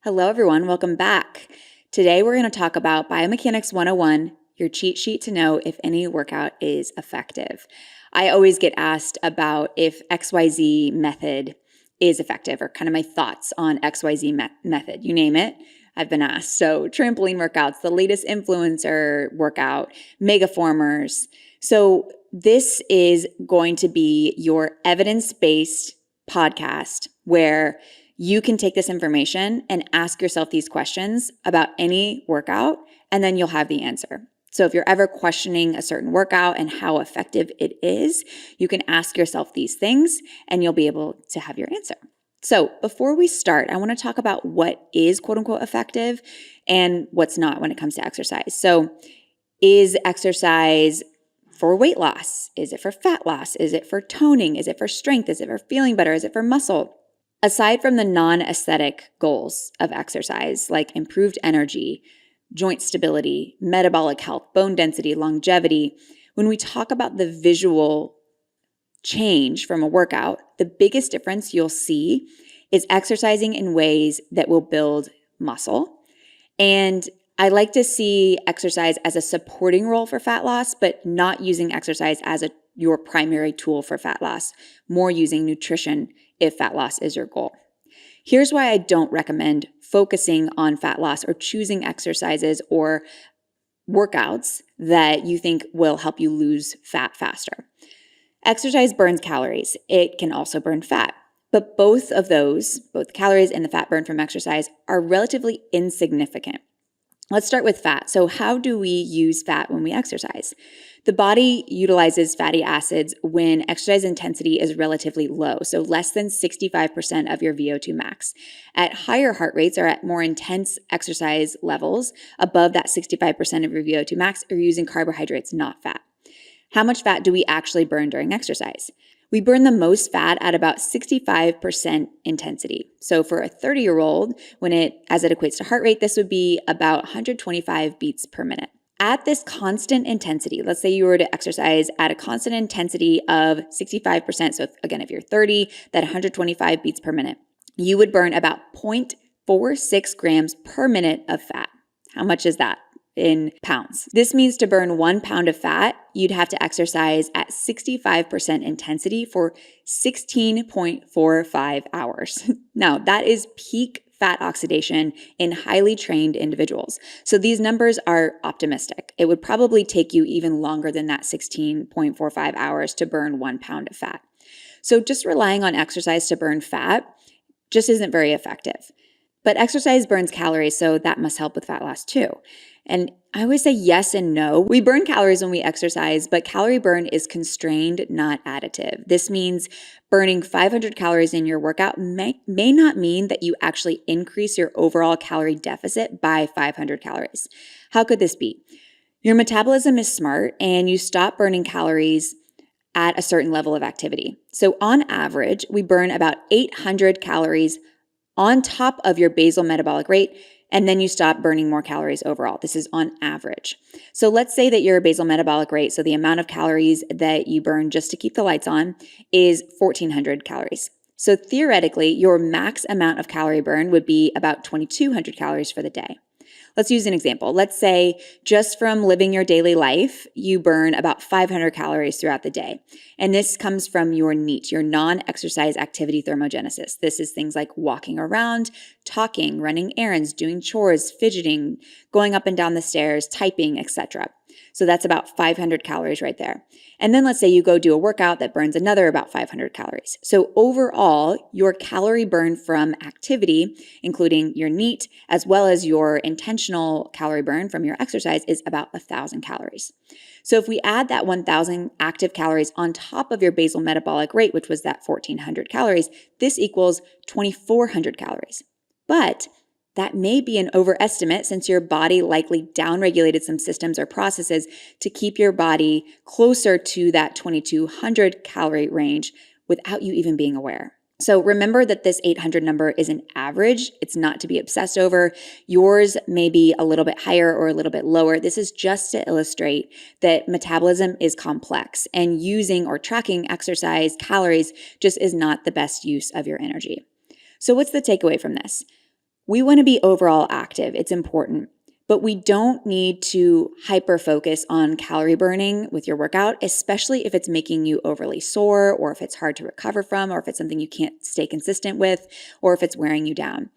Hello, everyone. Welcome back. Today, we're going to talk about Biomechanics 101, your cheat sheet to know if any workout is effective. I always get asked about if XYZ method is effective, or kind of my thoughts on XYZ method. You name it, I've been asked. So trampoline workouts, the latest influencer workout, megaformers. So this is going to be your evidence-based podcast where you can take this information and ask yourself these questions about any workout, and then you'll have the answer. So if you're ever questioning a certain workout and how effective it is, you can ask yourself these things and you'll be able to have your answer. So before we start, I want to talk about what is quote unquote effective and what's not when it comes to exercise. So is exercise for weight loss? Is it for fat loss? Is it for toning? Is it for strength? Is it for feeling better? Is it for muscle? Aside from the non-aesthetic goals of exercise, like improved energy, joint stability, metabolic health, bone density, longevity, when we talk about the visual change from a workout, the biggest difference you'll see is exercising in ways that will build muscle. And I like to see exercise as a supporting role for fat loss, but not using exercise as your primary tool for fat loss, more using nutrition if fat loss is your goal. Here's why I don't recommend focusing on fat loss or choosing exercises or workouts that you think will help you lose fat faster. Exercise burns calories. It can also burn fat. But both of those, both the calories and the fat burn from exercise, are relatively insignificant. Let's start with fat. So how do we use fat when we exercise? The body utilizes fatty acids when exercise intensity is relatively low, so less than 65% of your VO2 max. At higher heart rates or at more intense exercise levels, above that 65% of your VO2 max, you're using carbohydrates, not fat. How much fat do we actually burn during exercise? We burn the most fat at about 65% intensity. So for a 30-year-old, as it equates to heart rate, this would be about 125 beats per minute. At this constant intensity, let's say you were to exercise at a constant intensity of 65%. So again, if you're 30, that 125 beats per minute, you would burn about 0.46 grams per minute of fat. How much is that in pounds? This means to burn 1 pound of fat, you'd have to exercise at 65% intensity for 16.45 hours. Now, that is peak fat oxidation in highly trained individuals. So these numbers are optimistic. It would probably take you even longer than that 16.45 hours to burn 1 pound of fat. So just relying on exercise to burn fat just isn't very effective. But exercise burns calories, so that must help with fat loss too. And I always say yes and no. We burn calories when we exercise, but calorie burn is constrained, not additive. This means burning 500 calories in your workout may not mean that you actually increase your overall calorie deficit by 500 calories. How could this be? Your metabolism is smart and you stop burning calories at a certain level of activity. So on average, we burn about 800 calories on top of your basal metabolic rate, and then you stop burning more calories overall. This is on average. So let's say that your basal metabolic rate, so the amount of calories that you burn just to keep the lights on, is 1,400 calories. So theoretically, your max amount of calorie burn would be about 2,200 calories for the day. Let's use an example. Let's say just from living your daily life, you burn about 500 calories throughout the day. And this comes from your NEAT, your non-exercise activity thermogenesis. This is things like walking around, talking, running errands, doing chores, fidgeting, going up and down the stairs, typing, etc. So that's about 500 calories right there. And then let's say you go do a workout that burns another about 500 calories. So overall, your calorie burn from activity, including your NEAT, as well as your intentional calorie burn from your exercise, is about 1,000 calories. So if we add that 1,000 active calories on top of your basal metabolic rate, which was that 1,400 calories, this equals 2,400 calories. But that may be an overestimate since your body likely downregulated some systems or processes to keep your body closer to that 2,200 calorie range without you even being aware. So remember that this 800 number is an average. It's not to be obsessed over. Yours may be a little bit higher or a little bit lower. This is just to illustrate that metabolism is complex and using or tracking exercise calories just is not the best use of your energy. So what's the takeaway from this? We want to be overall active. It's important. But we don't need to hyper-focus on calorie burning with your workout, especially if it's making you overly sore, or if it's hard to recover from, or if it's something you can't stay consistent with, or if it's wearing you down.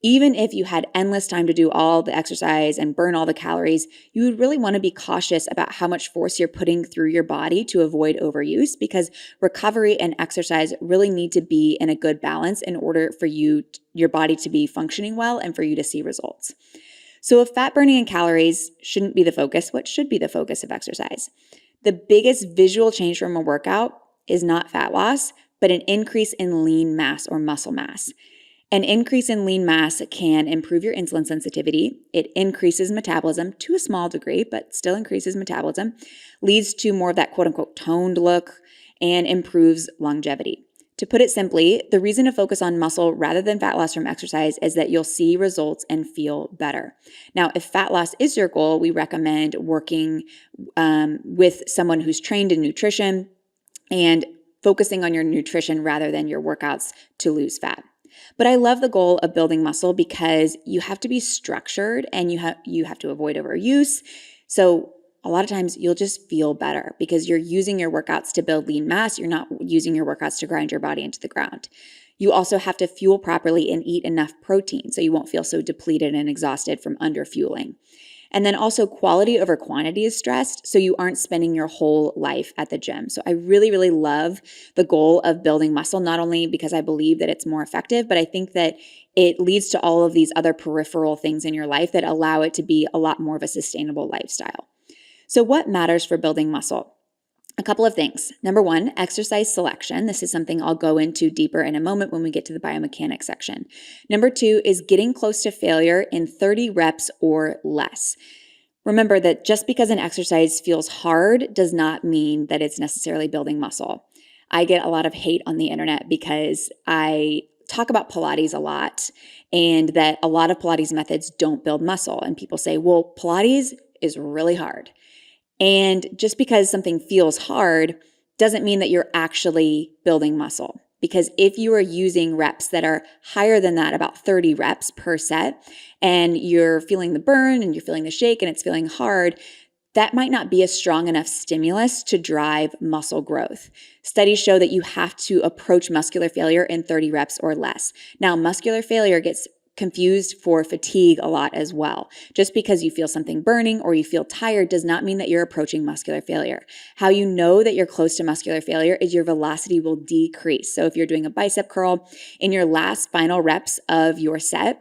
Even if you had endless time to do all the exercise and burn all the calories, you would really want to be cautious about how much force you're putting through your body to avoid overuse, because recovery and exercise really need to be in a good balance in order for your body to be functioning well and for you to see results. So if fat burning and calories shouldn't be the focus, what should be the focus of exercise? The biggest visual change from a workout is not fat loss, but an increase in lean mass or muscle mass. An increase in lean mass can improve your insulin sensitivity. It increases metabolism to a small degree, but still increases metabolism, leads to more of that quote unquote toned look, and improves longevity. To put it simply, the reason to focus on muscle rather than fat loss from exercise is that you'll see results and feel better. Now, if fat loss is your goal, we recommend working with someone who's trained in nutrition and focusing on your nutrition rather than your workouts to lose fat. But I love the goal of building muscle because you have to be structured and you have to avoid overuse. So a lot of times you'll just feel better because you're using your workouts to build lean mass. You're not using your workouts to grind your body into the ground. You also have to fuel properly and eat enough protein so you won't feel so depleted and exhausted from underfueling. And then also quality over quantity is stressed, so you aren't spending your whole life at the gym. So I really, really love the goal of building muscle, not only because I believe that it's more effective, but I think that it leads to all of these other peripheral things in your life that allow it to be a lot more of a sustainable lifestyle. So what matters for building muscle? A couple of things. Number one, exercise selection. This is something I'll go into deeper in a moment when we get to the biomechanics section. Number two is getting close to failure in 30 reps or less. Remember that just because an exercise feels hard does not mean that it's necessarily building muscle. I get a lot of hate on the internet because I talk about Pilates a lot and that a lot of Pilates methods don't build muscle. And people say, well, Pilates is really hard. And just because something feels hard doesn't mean that you're actually building muscle. Because if you are using reps that are higher than that, about 30 reps per set, and you're feeling the burn and you're feeling the shake and it's feeling hard, that might not be a strong enough stimulus to drive muscle growth. Studies show that you have to approach muscular failure in 30 reps or less. Now, muscular failure gets confused for fatigue a lot as well. Just because you feel something burning or you feel tired does not mean that you're approaching muscular failure. How you know that you're close to muscular failure is your velocity will decrease. So if you're doing a bicep curl, in your last final reps of your set,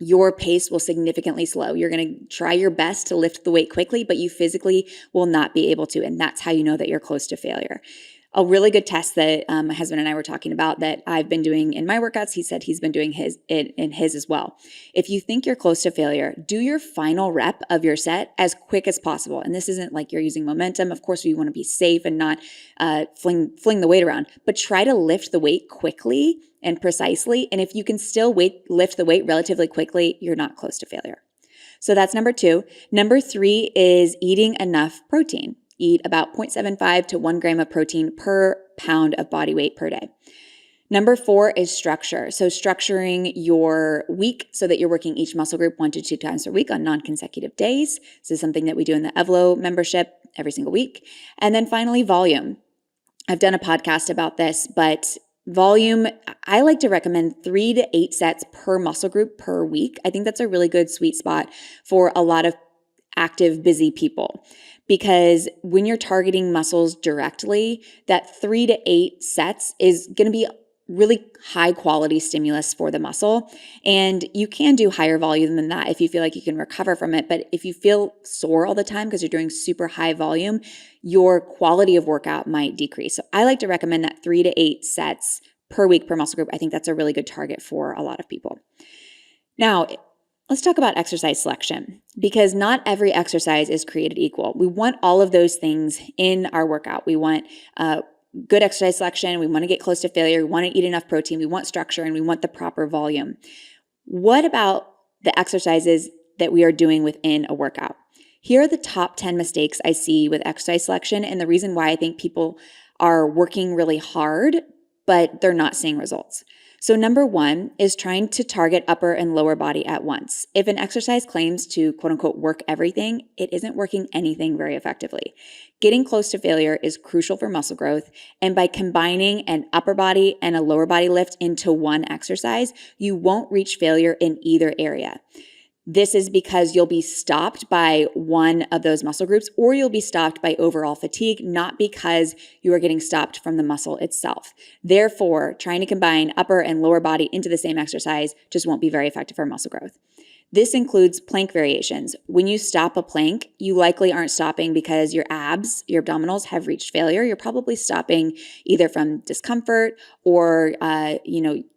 your pace will significantly slow. You're going to try your best to lift the weight quickly, but you physically will not be able to. And that's how you know that you're close to failure. A really good test that my husband and I were talking about that I've been doing in my workouts, he said he's been doing in his as well. If you think you're close to failure, do your final rep of your set as quick as possible. And this isn't like you're using momentum. Of course, we want to be safe and not fling the weight around, but try to lift the weight quickly and precisely. And if you can still lift the weight relatively quickly, you're not close to failure. So that's number two. Number three is eating enough protein. Eat about 0.75 to 1 gram of protein per pound of body weight per day. Number four is structure. So structuring your week so that you're working each muscle group 1 to 2 times per week on non-consecutive days. This is something that we do in the Evlo membership every single week. And then finally, volume. I've done a podcast about this, but volume, I like to recommend 3 to 8 sets per muscle group per week. I think that's a really good sweet spot for a lot of active, busy people. Because when you're targeting muscles directly, that 3 to 8 sets is going to be really high quality stimulus for the muscle. And you can do higher volume than that if you feel like you can recover from it. But if you feel sore all the time because you're doing super high volume, your quality of workout might decrease. So I like to recommend that 3 to 8 sets per week per muscle group. I think that's a really good target for a lot of people. Now, let's talk about exercise selection, because not every exercise is created equal. We want all of those things in our workout. We want good exercise selection. We want to get close to failure. We want to eat enough protein. We want structure, and we want the proper volume. What about the exercises that we are doing within a workout? Here are the top 10 mistakes I see with exercise selection, and the reason why I think people are working really hard, but they're not seeing results. So number one is trying to target upper and lower body at once. If an exercise claims to quote unquote work everything, it isn't working anything very effectively. Getting close to failure is crucial for muscle growth. And by combining an upper body and a lower body lift into one exercise, you won't reach failure in either area. This is because you'll be stopped by one of those muscle groups, or you'll be stopped by overall fatigue, not because you are getting stopped from the muscle itself. Therefore, trying to combine upper and lower body into the same exercise just won't be very effective for muscle growth. This includes plank variations. When you stop a plank, you likely aren't stopping because your abs, your abdominals have reached failure. You're probably stopping either from discomfort or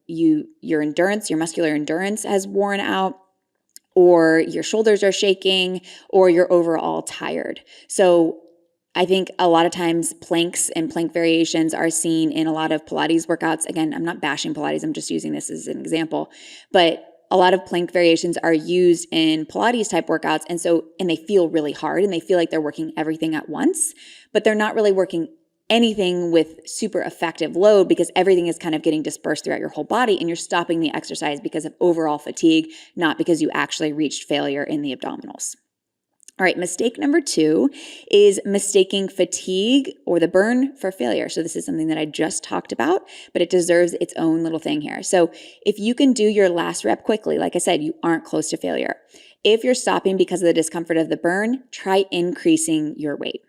your endurance, your muscular endurance has worn out, or your shoulders are shaking, or you're overall tired. So I think a lot of times planks and plank variations are seen in a lot of Pilates workouts. Again, I'm not bashing Pilates, I'm just using this as an example. But a lot of plank variations are used in Pilates type workouts, and they feel really hard and they feel like they're working everything at once, but they're not really working anything with super effective load because everything is kind of getting dispersed throughout your whole body and you're stopping the exercise because of overall fatigue, not because you actually reached failure in the abdominals. All right, mistake number 2 is mistaking fatigue or the burn for failure. So this is something that I just talked about, but it deserves its own little thing here. So if you can do your last rep quickly, like I said, you aren't close to failure. If you're stopping because of the discomfort of the burn, try increasing your weight.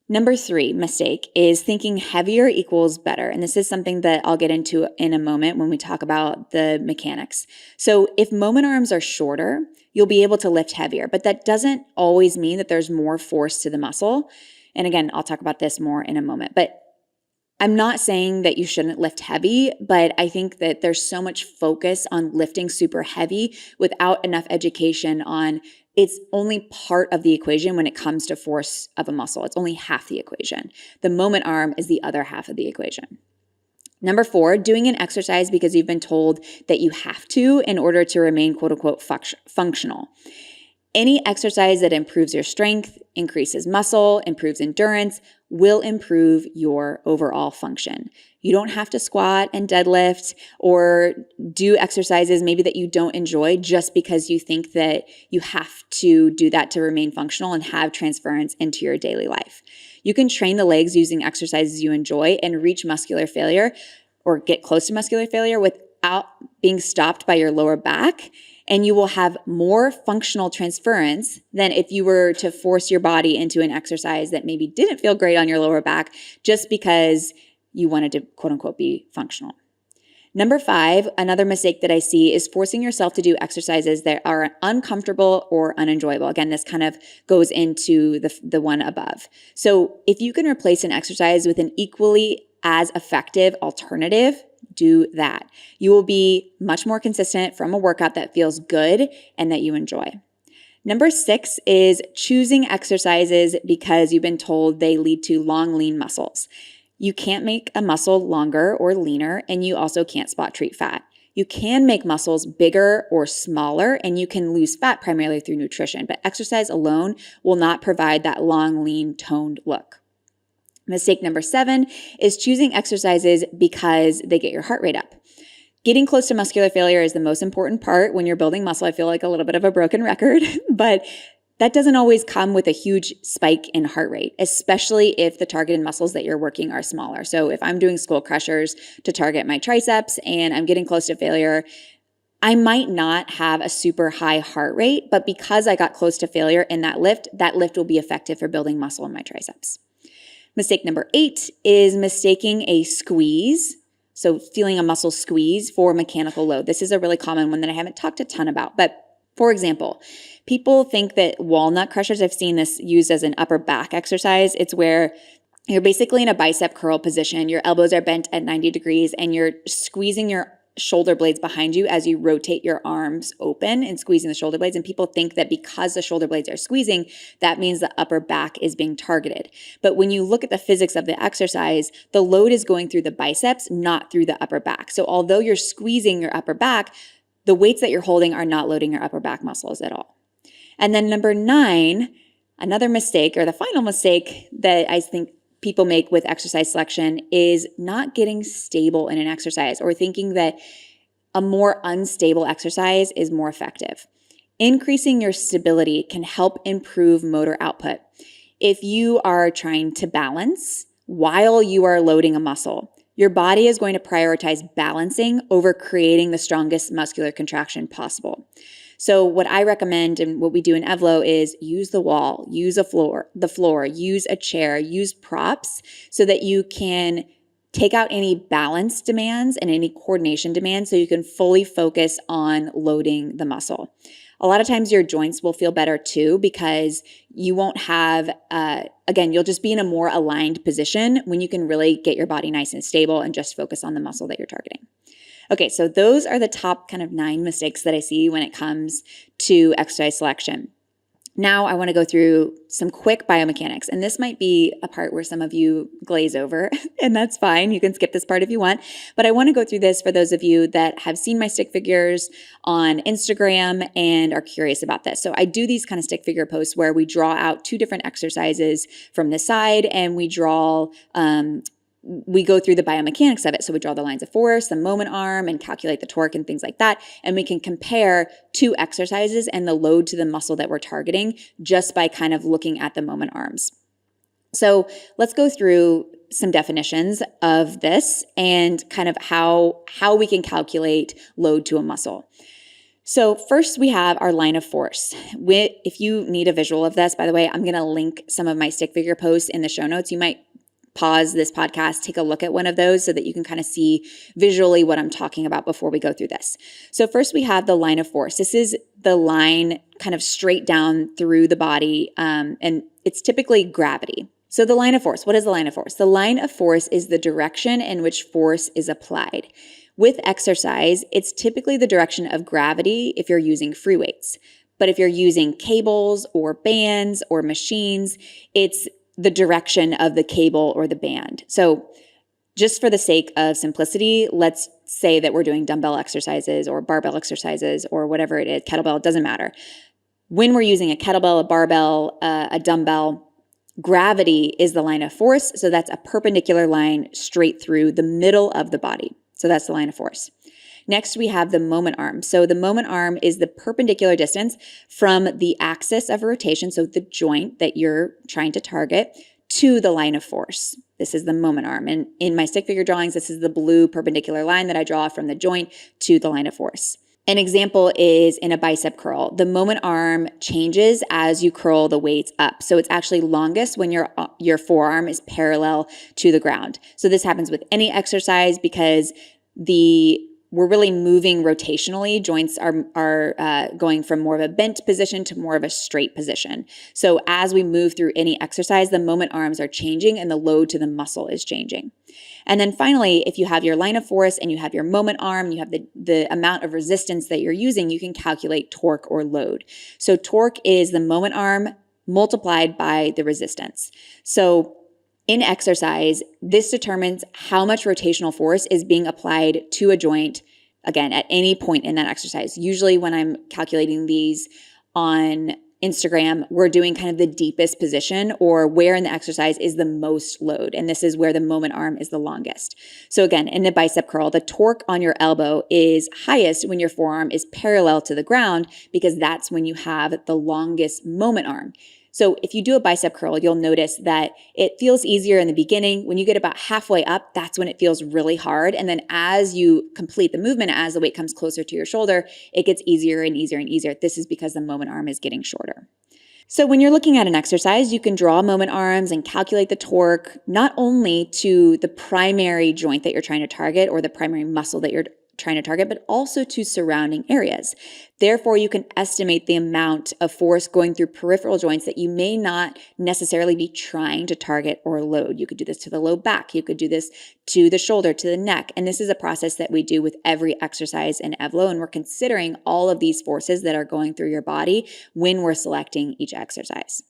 Number 3 mistake is thinking heavier equals better. And this is something that I'll get into in a moment when we talk about the mechanics. So if moment arms are shorter, you'll be able to lift heavier, but that doesn't always mean that there's more force to the muscle. And again, I'll talk about this more in a moment, but I'm not saying that you shouldn't lift heavy, but I think that there's so much focus on lifting super heavy without enough education on it's only part of the equation when it comes to force of a muscle. It's only half the equation. The moment arm is the other half of the equation. Number 4, doing an exercise because you've been told that you have to in order to remain quote unquote functional. Any exercise that improves your strength, increases muscle, improves endurance, will improve your overall function. You don't have to squat and deadlift or do exercises maybe that you don't enjoy just because you think that you have to do that to remain functional and have transference into your daily life. You can train the legs using exercises you enjoy and reach muscular failure or get close to muscular failure without being stopped by your lower back. And you will have more functional transference than if you were to force your body into an exercise that maybe didn't feel great on your lower back just because you wanted to quote unquote be functional. Number 5, another mistake that I see is forcing yourself to do exercises that are uncomfortable or unenjoyable. Again, this kind of goes into the one above. So if you can replace an exercise with an equally as effective alternative, do that. You will be much more consistent from a workout that feels good and that you enjoy. Number 6 is choosing exercises because you've been told they lead to long, lean muscles. You can't make a muscle longer or leaner, and you also can't spot treat fat. You can make muscles bigger or smaller, and you can lose fat primarily through nutrition, but exercise alone will not provide that long, lean, toned look. Mistake number 7 is choosing exercises because they get your heart rate up. Getting close to muscular failure is the most important part when you're building muscle. I feel like a little bit of a broken record, but that doesn't always come with a huge spike in heart rate, especially if the targeted muscles that you're working are smaller. So if I'm doing skull crushers to target my triceps and I'm getting close to failure, I might not have a super high heart rate, but because I got close to failure in that lift will be effective for building muscle in my triceps. Mistake number 8 is mistaking a squeeze, so feeling a muscle squeeze, for mechanical load. This is a really common one that I haven't talked a ton about, but for example, people think that walnut crushers, I've seen this used as an upper back exercise. It's where you're basically in a bicep curl position, your elbows are bent at 90 degrees, and you're squeezing your shoulder blades behind you as you rotate your arms open and squeezing the shoulder blades. And people think that because the shoulder blades are squeezing, that means the upper back is being targeted. But when you look at the physics of the exercise, the load is going through the biceps, not through the upper back. So although you're squeezing your upper back, the weights that you're holding are not loading your upper back muscles at all. And then number 9, another mistake, or the final mistake that I think people make with exercise selection is not getting stable in an exercise or thinking that a more unstable exercise is more effective. Increasing your stability can help improve motor output. If you are trying to balance while you are loading a muscle, your body is going to prioritize balancing over creating the strongest muscular contraction possible. So what I recommend and what we do in Evlo is use the wall, use the floor, use a chair, use props so that you can take out any balance demands and any coordination demands so you can fully focus on loading the muscle. A lot of times your joints will feel better too because you won't have, again, you'll just be in a more aligned position when you can really get your body nice and stable and just focus on the muscle that you're targeting. Okay, so those are the top kind of 9 mistakes that I see when it comes to exercise selection. Now I want to go through some quick biomechanics, and this might be a part where some of you glaze over, and that's fine. You can skip this part if you want, but I want to go through this for those of you that have seen my stick figures on Instagram and are curious about this. So I do these kind of stick figure posts where we draw out 2 different exercises from the side, and we go through the biomechanics of it. So we draw the lines of force, the moment arm, and calculate the torque and things like that. And we can compare 2 exercises and the load to the muscle that we're targeting just by kind of looking at the moment arms. So let's go through some definitions of this and kind of how we can calculate load to a muscle. So first we have our line of force. If you need a visual of this, by the way, I'm going to link some of my stick figure posts in the show notes. You might pause this podcast, take a look at one of those so that you can kind of see visually what I'm talking about before we go through this. So first we have the line of force. This is the line kind of straight down through the body, and it's typically gravity. So the line of force, what is the line of force? The line of force is the direction in which force is applied. With exercise, it's typically the direction of gravity if you're using free weights. But if you're using cables or bands or machines, it's the direction of the cable or the band. So just for the sake of simplicity, let's say that we're doing dumbbell exercises or barbell exercises or whatever it is, kettlebell, it doesn't matter. When we're using a kettlebell, a barbell, a dumbbell, gravity is the line of force. So that's a perpendicular line straight through the middle of the body. So that's the line of force. Next, we have the moment arm. So the moment arm is the perpendicular distance from the axis of rotation, so the joint that you're trying to target, to the line of force. This is the moment arm. And in my stick figure drawings, this is the blue perpendicular line that I draw from the joint to the line of force. An example is in a bicep curl. The moment arm changes as you curl the weights up. So it's actually longest when your forearm is parallel to the ground. So this happens with any exercise because we're really moving rotationally. Joints are going from more of a bent position to more of a straight position. So as we move through any exercise, the moment arms are changing and the load to the muscle is changing. And then finally, if you have your line of force and you have your moment arm, you have the amount of resistance that you're using, you can calculate torque or load. So torque is the moment arm multiplied by the resistance. So in exercise, this determines how much rotational force is being applied to a joint, again, at any point in that exercise. Usually when I'm calculating these on Instagram, we're doing kind of the deepest position or where in the exercise is the most load. And this is where the moment arm is the longest. So again, in the bicep curl, the torque on your elbow is highest when your forearm is parallel to the ground because that's when you have the longest moment arm. So if you do a bicep curl, you'll notice that it feels easier in the beginning. When you get about halfway up, that's when it feels really hard. And then as you complete the movement, as the weight comes closer to your shoulder, it gets easier and easier and easier. This is because the moment arm is getting shorter. So when you're looking at an exercise, you can draw moment arms and calculate the torque, not only to the primary joint that you're trying to target or the primary muscle that you're trying to target, but also to surrounding areas. Therefore, you can estimate the amount of force going through peripheral joints that you may not necessarily be trying to target or load. You could do this to the low back. You could do this to the shoulder, to the neck. And this is a process that we do with every exercise in Evlo. And we're considering all of these forces that are going through your body when we're selecting each exercise.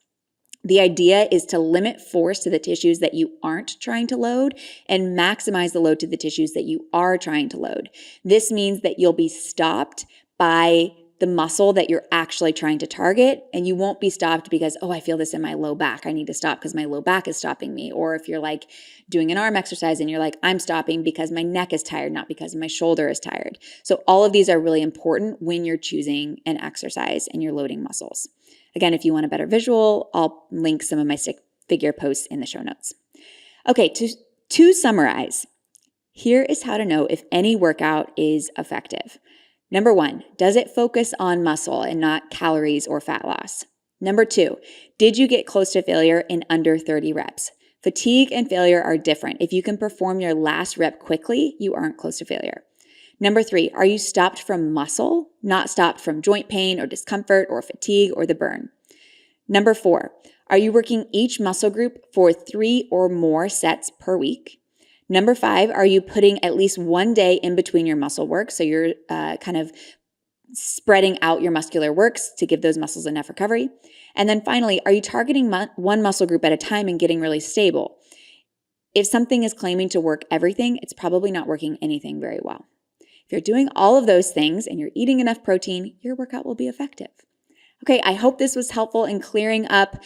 The idea is to limit force to the tissues that you aren't trying to load and maximize the load to the tissues that you are trying to load. This means that you'll be stopped by the muscle that you're actually trying to target, and you won't be stopped because, oh, I feel this in my low back. I need to stop because my low back is stopping me. Or if you're like doing an arm exercise and you're like, I'm stopping because my neck is tired, not because my shoulder is tired. So all of these are really important when you're choosing an exercise and you're loading muscles. Again, if you want a better visual, I'll link some of my stick figure posts in the show notes. Okay, to summarize, here is how to know if any workout is effective. Number 1, does it focus on muscle and not calories or fat loss? Number 2, did you get close to failure in under 30 reps? Fatigue and failure are different. If you can perform your last rep quickly, you aren't close to failure. Number 3, are you stopped from muscle, not stopped from joint pain or discomfort or fatigue or the burn? Number 4, are you working each muscle group for 3 or more sets per week? Number 5, are you putting at least one day in between your muscle work? So you're kind of spreading out your muscular works to give those muscles enough recovery. And then finally, are you targeting one muscle group at a time and getting really stable? If something is claiming to work everything, it's probably not working anything very well. If you're doing all of those things and you're eating enough protein, your workout will be effective. Okay, I hope this was helpful in clearing up.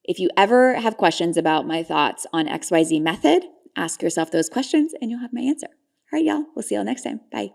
If you ever have questions about my thoughts on XYZ method, ask yourself those questions and you'll have my answer. All right, y'all. We'll see y'all next time. Bye.